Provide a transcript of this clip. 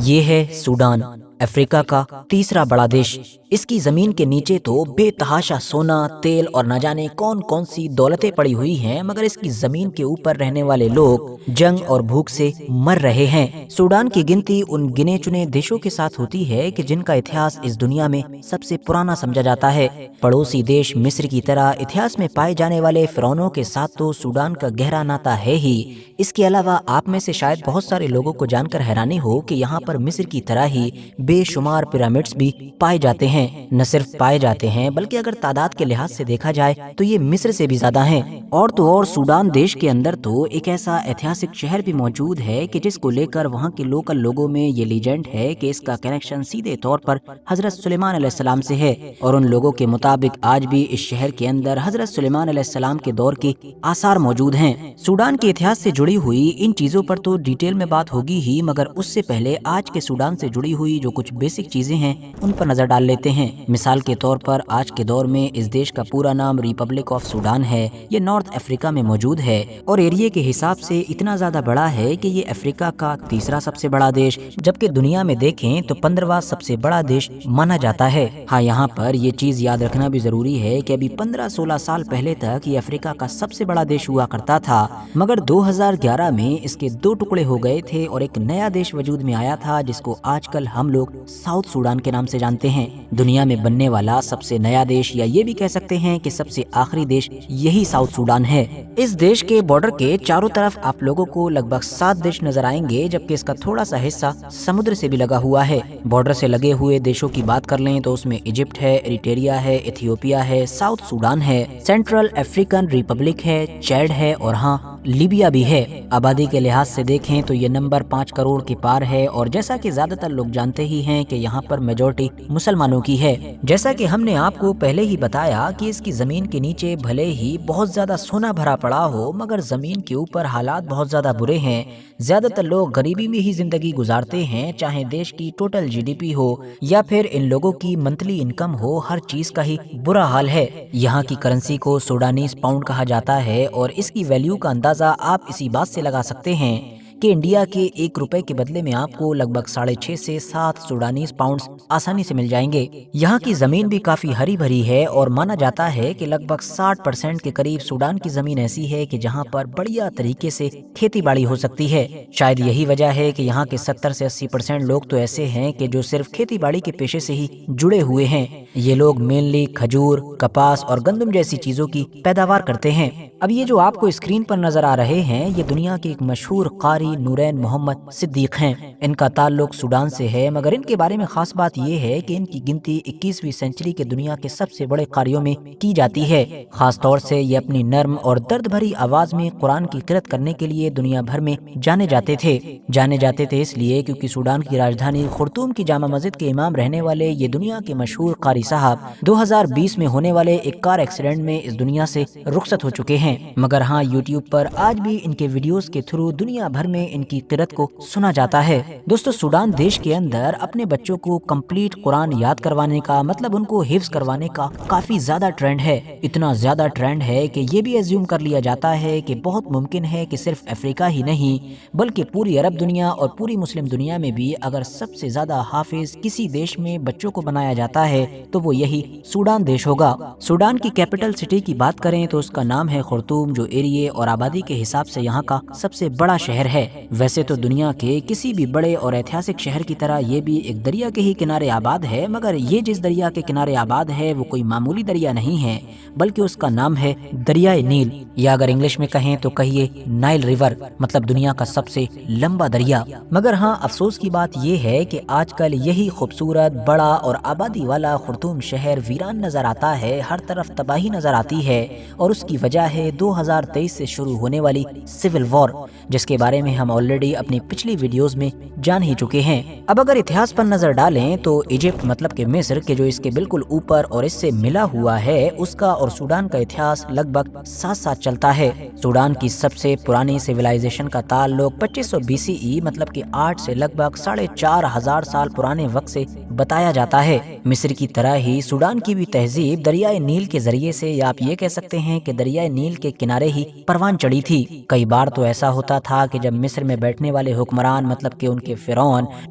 یہ ہے سوڈان، افریقہ کا تیسرا بڑا دیش۔ اس کی زمین کے نیچے تو بے تحاشا سونا، تیل اور نہ جانے کون کون سی دولتیں پڑی ہوئی ہیں، مگر اس کی زمین کے اوپر رہنے والے لوگ جنگ اور بھوک سے مر رہے ہیں۔ سوڈان کی گنتی ان گنے چنے دیشوں کے ساتھ ہوتی ہے کہ جن کا اتہاس اس دنیا میں سب سے پرانا سمجھا جاتا ہے۔ پڑوسی دیش مصر کی طرح اتہاس میں پائے جانے والے فرعونوں کے ساتھ تو سوڈان کا گہرا ناتا ہے ہی۔ اس کے علاوہ آپ میں سے شاید بہت سارے لوگوں کو جان کر حیرانی ہو کہ یہاں پر مصر کی طرح ہی بے شمار پیرامڈز بھی پائے جاتے ہیں۔ نہ صرف پائے جاتے ہیں بلکہ اگر تعداد کے لحاظ سے دیکھا جائے تو یہ مصر سے بھی زیادہ ہیں۔ اور تو اور سوڈان دیش کے اندر تو ایک ایسا ایتہاسک شہر بھی موجود ہے کہ جس کو لے کر وہاں کے لوکل لوگوں میں یہ لیجنڈ ہے کہ اس کا کنیکشن سیدھے طور پر حضرت سلیمان علیہ السلام سے ہے، اور ان لوگوں کے مطابق آج بھی اس شہر کے اندر حضرت سلیمان علیہ السلام کے دور کے آثار موجود ہیں۔ سوڈان کے اتہاس سے جڑی ہوئی ان چیزوں پر تو ڈیٹیل میں بات ہوگی ہی، مگر اس سے پہلے آج کے سوڈان سے جڑی ہوئی جو کچھ بیسک چیزیں ہیں ان پر نظر ڈال لیتے ہیں۔ مثال کے طور پر آج کے دور میں اس دیش کا پورا نام ریپبلک آف سوڈان ہے۔ یہ نارتھ افریقہ میں موجود ہے اور ایریے کے حساب سے اتنا زیادہ بڑا ہے کہ یہ افریقہ کا تیسرا سب سے بڑا دیش، جبکہ دنیا میں دیکھیں تو 15واں سب سے بڑا دیش مانا جاتا ہے۔ ہاں، یہاں پر یہ چیز یاد رکھنا بھی ضروری ہے کہ ابھی 15-16 سال پہلے تک یہ افریقہ کا سب سے بڑا دیش ہوا کرتا تھا، مگر 2011 میں اس کے 2 ٹکڑے ہو گئے تھے اور ایک نیا دیش وجود میں آیا تھا جس کو آج کل ہم لوگ ساؤتھ سوڈان کے نام سے جانتے ہیں۔ دنیا میں بننے والا سب سے نیا دیش، یا یہ بھی کہہ سکتے ہیں کہ سب سے آخری دیش، یہی ساؤتھ سوڈان ہے۔ اس دیش کے بارڈر کے چاروں طرف آپ لوگوں کو لگ بھگ 7 دیش نظر آئیں گے، جبکہ اس کا تھوڑا سا حصہ سمندر سے بھی لگا ہوا ہے۔ بارڈر سے لگے ہوئے دیشوں کی بات کر لیں تو اس میں ایجپٹ ہے، ایریٹریا ہے، ایتھیوپیا ہے، ساؤتھ سوڈان ہے، سینٹرل افریقن ریپبلک ہے، چیڈ ہے اور ہاں لیبیا بھی ہے۔ آبادی کے لحاظ سے دیکھیں تو یہ نمبر 5 کروڑ کے پار ہے، اور جیسا کہ زیادہ تر لوگ جانتے ہی ہیں کہ یہاں پر میجورٹی مسلمانوں کی ہے۔ جیسا کہ ہم نے آپ کو پہلے ہی بتایا کہ اس کی زمین کے نیچے بھلے ہی بہت زیادہ سونا بھرا پڑا ہو، مگر زمین کے اوپر حالات بہت زیادہ برے ہیں۔ زیادہ تر لوگ غریبی میں ہی زندگی گزارتے ہیں، چاہے دیش کی ٹوٹل جی ڈی پی ہو یا پھر ان لوگوں کی منتھلی انکم ہو، ہر چیز کا ہی برا حال ہے۔ یہاں کی کرنسی کو سوڈانیز پاؤنڈ کہا جاتا ہے، اور اس کی ویلیو کا اندازہ آپ اسی بات سے لگا سکتے ہیں کہ انڈیا کے 1 روپے کے بدلے میں آپ کو لگ بھگ 6.5 سے 7 سوڈانیز پاؤنڈز آسانی سے مل جائیں گے۔ یہاں کی زمین بھی کافی ہری بھری ہے، اور مانا جاتا ہے کہ لگ بھگ 60% کے قریب سوڈان کی زمین ایسی ہے کہ جہاں پر بڑھیا طریقے سے کھیتی باڑی ہو سکتی ہے۔ شاید یہی وجہ ہے کہ یہاں کے 70 سے 80% لوگ تو ایسے ہیں کہ جو صرف کھیتی باڑی کے پیشے سے ہی جڑے ہوئے ہیں۔ یہ لوگ مینلی کھجور، کپاس اور گندم جیسی چیزوں کی پیداوار کرتے ہیں۔ اب یہ جو آپ کو اسکرین پر نظر آ رہے ہیں، یہ دنیا کے ایک مشہور قاری نورین محمد صدیق ہیں۔ ان کا تعلق سوڈان سے ہے، مگر ان کے بارے میں خاص بات یہ ہے کہ ان کی گنتی 21ویں سینچری کے دنیا کے سب سے بڑے قاریوں میں کی جاتی ہے۔ خاص طور سے یہ اپنی نرم اور درد بھری آواز میں قرآن کی قرأت کرنے کے لیے دنیا بھر میں جانے جاتے تھے اس لیے کیونکہ سوڈان کی راجدھانی خرطوم کی جامع مسجد کے امام رہنے والے یہ دنیا کے مشہور قاری صاحب 2020 میں ہونے والے ایک کار ایکسیڈنٹ میں اس دنیا سے رخصت ہو چکے ہیں، مگر ہاں یوٹیوب پر آج بھی ان کے ویڈیوز کے تھرو دنیا بھر میں ان کی قرأت کو سنا جاتا ہے۔ دوستو، سوڈان دیش کے اندر اپنے بچوں کو کمپلیٹ قرآن یاد کروانے کا، مطلب ان کو حفظ کروانے کا کافی زیادہ ٹرینڈ ہے۔ اتنا زیادہ ٹرینڈ ہے کہ یہ بھی ایزیوم کر لیا جاتا ہے کہ بہت ممکن ہے کہ صرف افریقہ ہی نہیں بلکہ پوری عرب دنیا اور پوری مسلم دنیا میں بھی اگر سب سے زیادہ حافظ کسی دیش میں بچوں کو بنایا جاتا ہے تو وہ یہی سوڈان دیش ہوگا۔ سوڈان کی کیپٹل سٹی کی بات کریں تو اس کا نام ہے خرطوم، جو ایریے اور آبادی کے حساب سے یہاں کا سب سے بڑا شہر ہے۔ ویسے تو دنیا کے کسی بھی بڑے اور ایتہاسک شہر کی طرح یہ بھی ایک دریا کے ہی کنارے آباد ہے، مگر یہ جس دریا کے کنارے آباد ہے وہ کوئی معمولی دریا نہیں ہے، بلکہ اس کا نام ہے دریائے نیل، یا اگر انگلش میں کہیں تو کہیے نائل ریور، مطلب دنیا کا سب سے لمبا دریا۔ مگر ہاں، افسوس کی بات یہ ہے کہ آج کل یہی خوبصورت، بڑا اور آبادی والا خرطوم شہر ویران نظر آتا ہے، ہر طرف تباہی نظر آتی ہے، اور اس کی وجہ ہے 2023 سے شروع ہونے والی سول وار، جس کے بارے میں ہم آلریڈی اپنی پچھلی ویڈیوز میں جان ہی چکے ہیں۔ اب اگر اتہاس پر نظر ڈالیں تو ایجپٹ مطلب کہ مصر کے جو اس کے بالکل اوپر اور اس سے ملا ہوا ہے، اس کا اور سوڈان کا اتہاس لگ بھگ ساتھ ساتھ چلتا ہے۔ سوڈان کی سب سے پرانی سیولائزیشن کا تعلق 2500 BCE مطلب کہ 8 سے لگ بھگ 4500 سال پرانے وقت سے بتایا جاتا ہے۔ مصر کی طرح ہی سوڈان کی بھی تہذیب دریائے نیل کے ذریعے سے، یا آپ یہ کہہ سکتے ہیں کہ دریائے نیل کے کنارے ہی پروان چڑھی تھی۔ کئی بار تو ایسا ہوتا تھا کہ جب مصر میں بیٹھنے والے حکمران مطلب کہ ان کے فرعون